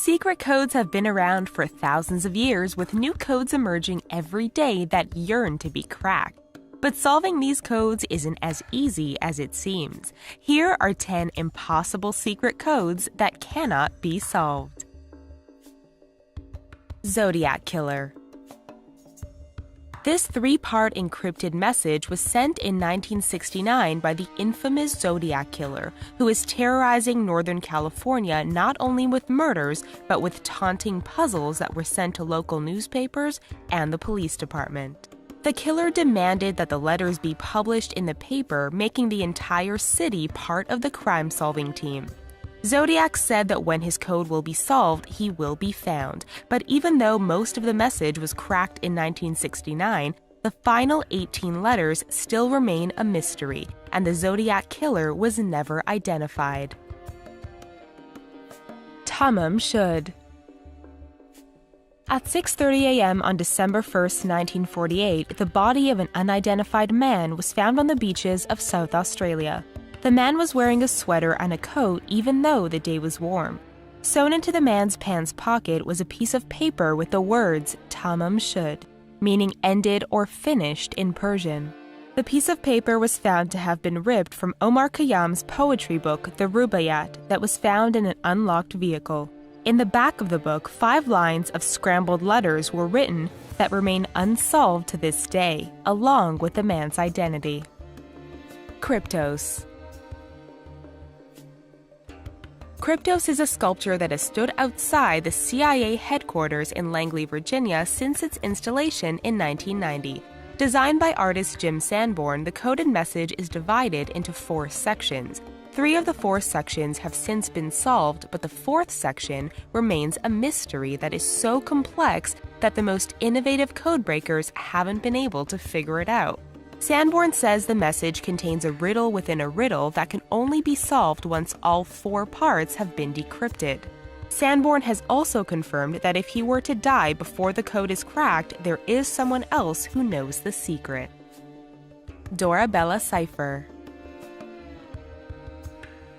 Secret codes have been around for thousands of years, with new codes emerging every day that yearn to be cracked. But solving these codes isn't as easy as it seems. Here are 10 impossible secret codes that cannot be solved. Zodiac Killer. This 3-part encrypted message was sent in 1969 by the infamous Zodiac Killer, who is terrorizing Northern California not only with murders, but with taunting puzzles that were sent to local newspapers and the police department. The killer demanded that the letters be published in the paper, making the entire city part of the crime-solving team. Zodiac said that when his code will be solved, he will be found. But even though most of the message was cracked in 1969, the final 18 letters still remain a mystery, and the Zodiac Killer was never identified. Tamam Shud. At 6:30 a.m. on December 1, 1948, the body of an unidentified man was found on the beaches of South Australia. The man was wearing a sweater and a coat even though the day was warm. Sewn into the man's pants pocket was a piece of paper with the words Tamam Shud, meaning ended or finished in Persian. The piece of paper was found to have been ripped from Omar Khayyam's poetry book, the Rubaiyat, that was found in an unlocked vehicle. In the back of the book, 5 lines of scrambled letters were written that remain unsolved to this day, along with the man's identity. Kryptos. Kryptos is a sculpture that has stood outside the CIA headquarters in Langley, Virginia since its installation in 1990. Designed by artist Jim Sanborn, the coded message is divided into 4 sections. 3 of the 4 sections have since been solved, but the 4th section remains a mystery that is so complex that the most innovative codebreakers haven't been able to figure it out. Sanborn says the message contains a riddle within a riddle that can only be solved once all 4 parts have been decrypted. Sanborn has also confirmed that if he were to die before the code is cracked, there is someone else who knows the secret. Dorabella Cipher.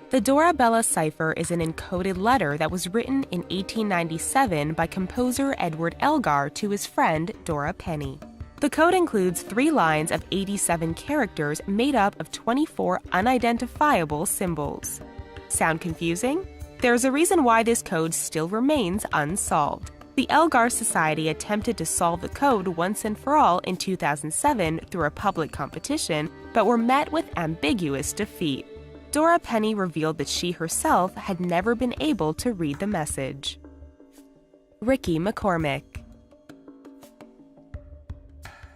The Dorabella cipher is an encoded letter that was written in 1897 by composer Edward Elgar to his friend Dora Penny. The code includes 3 lines of 87 characters made up of 24 unidentifiable symbols. Sound confusing? There's a reason why this code still remains unsolved. The Elgar Society attempted to solve the code once and for all in 2007 through a public competition, but were met with ambiguous defeat. Dora Penny revealed that she herself had never been able to read the message. Ricky McCormick.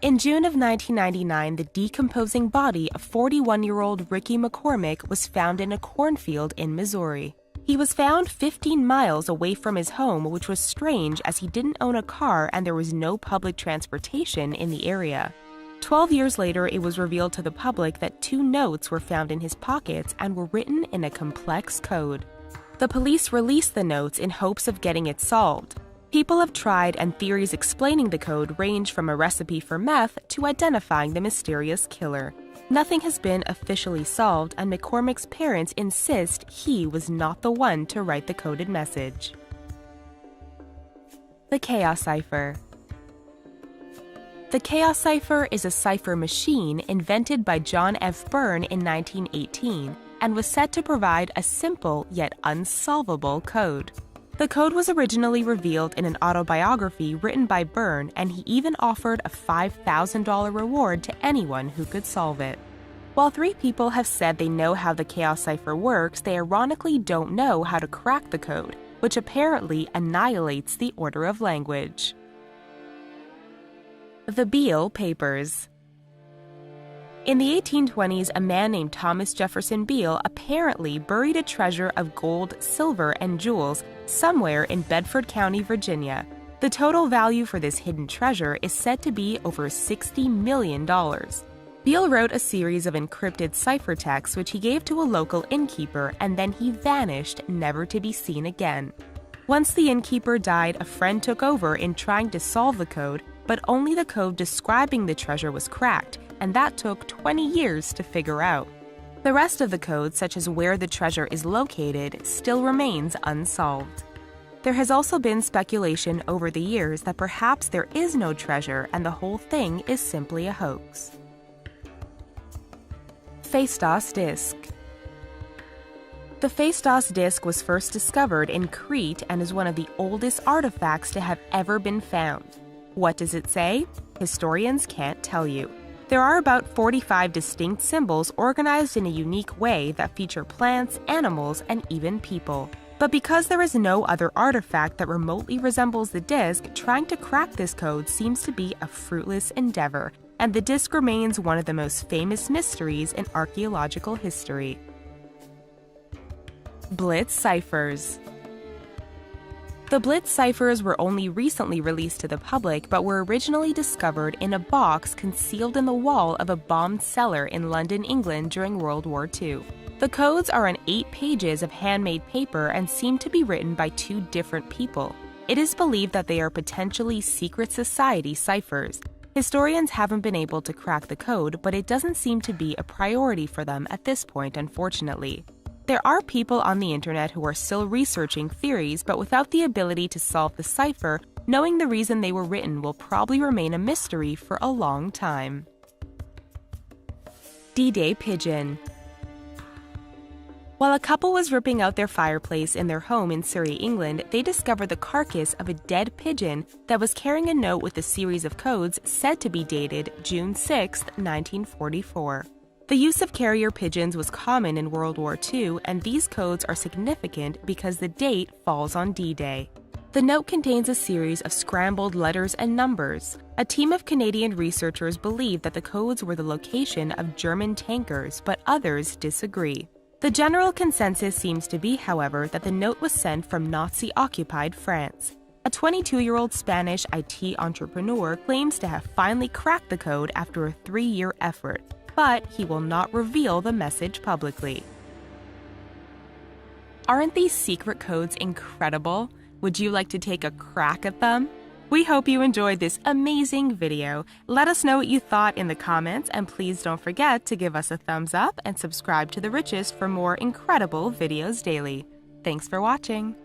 In June of 1999, the decomposing body of 41-year-old Ricky McCormick was found in a cornfield in Missouri. He was found 15 miles away from his home, which was strange as he didn't own a car and there was no public transportation in the area. 12 years later, it was revealed to the public that 2 notes were found in his pockets and were written in a complex code. The police released the notes in hopes of getting it solved. People have tried, and theories explaining the code range from a recipe for meth to identifying the mysterious killer. Nothing has been officially solved, and McCormick's parents insist he was not the one to write the coded message. The Chaos Cipher. The Chaos Cipher is a cipher machine invented by John F. Byrne in 1918 and was set to provide a simple yet unsolvable code. The code was originally revealed in an autobiography written by Byrne, and he even offered a $5,000 reward to anyone who could solve it. While 3 people have said they know how the Chaos Cipher works, they ironically don't know how to crack the code, which apparently annihilates the order of language. The Beale Papers. In the 1820s, a man named Thomas Jefferson Beale apparently buried a treasure of gold, silver, and jewels somewhere in Bedford County, Virginia. The total value for this hidden treasure is said to be over $60 million. Beale wrote a series of encrypted ciphertexts which he gave to a local innkeeper, and then he vanished, never to be seen again. Once the innkeeper died, a friend took over in trying to solve the code, but only the code describing the treasure was cracked, and that took 20 years to figure out. The rest of the code, such as where the treasure is located, still remains unsolved. There has also been speculation over the years that perhaps there is no treasure and the whole thing is simply a hoax. Phaistos disc. The Phaistos disc was first discovered in Crete and is one of the oldest artifacts to have ever been found. What does it say? Historians can't tell you. There are about 45 distinct symbols organized in a unique way that feature plants, animals, and even people. But because there is no other artifact that remotely resembles the disc, trying to crack this code seems to be a fruitless endeavor, and the disc remains one of the most famous mysteries in archaeological history. Blitz ciphers. The Blitz ciphers were only recently released to the public but were originally discovered in a box concealed in the wall of a bombed cellar in London, England during World War II. The codes are on 8 pages of handmade paper and seem to be written by 2 different people. It is believed that they are potentially secret society ciphers. Historians haven't been able to crack the code, but it doesn't seem to be a priority for them at this point, unfortunately. There are people on the internet who are still researching theories, but without the ability to solve the cipher, knowing the reason they were written will probably remain a mystery for a long time. D-Day Pigeon. While a couple was ripping out their fireplace in their home in Surrey, England, they discovered the carcass of a dead pigeon that was carrying a note with a series of codes said to be dated June 6, 1944. The use of carrier pigeons was common in World War II, and these codes are significant because the date falls on D-Day. The note contains a series of scrambled letters and numbers. A team of Canadian researchers believe that the codes were the location of German tankers, but others disagree. The general consensus seems to be, however, that the note was sent from Nazi-occupied France. A 22-year-old Spanish IT entrepreneur claims to have finally cracked the code after a 3-year effort, but he will not reveal the message publicly. Aren't these secret codes incredible? Would you like to take a crack at them? We hope you enjoyed this amazing video. Let us know what you thought in the comments, and please don't forget to give us a thumbs up and subscribe to The Richest for more incredible videos daily. Thanks for watching.